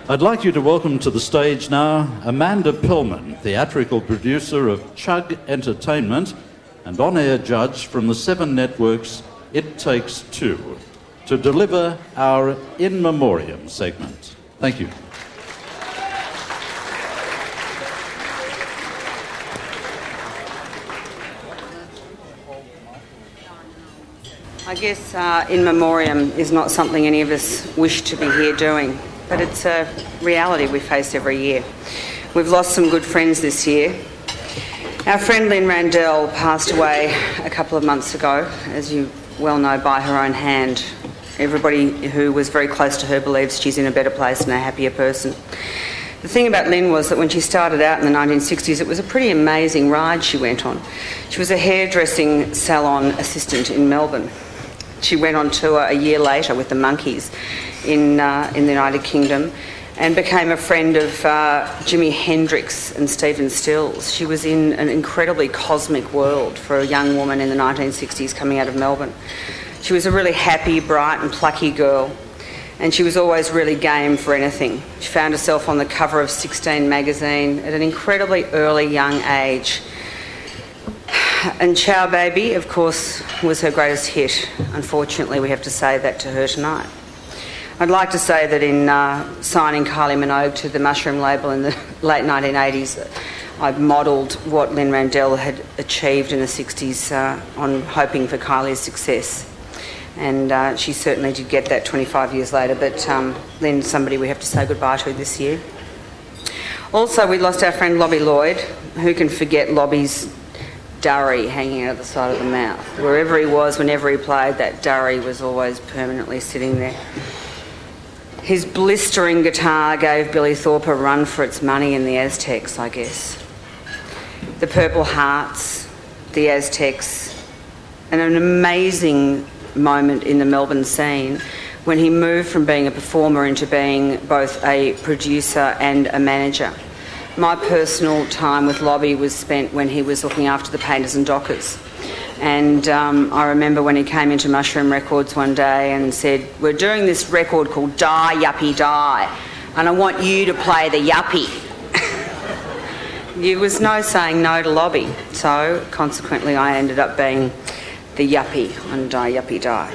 I'd like you to welcome to the stage now Amanda Pillman, theatrical producer of Chug Entertainment and on-air judge from the Seven Network's It Takes Two, to deliver our In Memoriam segment. Thank you. I guess In Memoriam is not something any of us wish to be here doing, but it's a reality we face every year. We've lost some good friends this year. Our friend Lynn Randell passed away a couple of months ago, as you well know, by her own hand. Everybody who was very close to her believes she's in a better place and a happier person. The thing about Lynn was that when she started out in the 1960s, it was a pretty amazing ride she went on. She was a hairdressing salon assistant in Melbourne. She went on tour a year later with the Monkees in the United Kingdom and became a friend of Jimi Hendrix and Stephen Stills. She was in an incredibly cosmic world for a young woman in the 1960s coming out of Melbourne. She was a really happy, bright and plucky girl, and she was always really game for anything. She found herself on the cover of 16 magazine at an incredibly early young age. And Chow Baby, of course, was her greatest hit. Unfortunately, we have to say that to her tonight. I'd like to say that in signing Kylie Minogue to the Mushroom label in the late 1980s, I've modelled what Lynn Randell had achieved in the 60s on hoping for Kylie's success. And she certainly did get that 25 years later, but Lynn's somebody we have to say goodbye to this year. Also, we lost our friend Lobby Lloyd. Who can forget Lobby's durry hanging out of the side of the mouth? Wherever he was, whenever he played, that durry was always permanently sitting there. His blistering guitar gave Billy Thorpe a run for its money in the Aztecs, I guess. The Purple Hearts, the Aztecs, and an amazing moment in the Melbourne scene when he moved from being a performer into being both a producer and a manager. My personal time with Lobby was spent when he was looking after the Painters and Dockers. And I remember when he came into Mushroom Records one day and said, "We're doing this record called Die Yuppie Die, and I want you to play the yuppie." There was no saying no to Lobby, so consequently I ended up being the yuppie on Die Yuppie Die.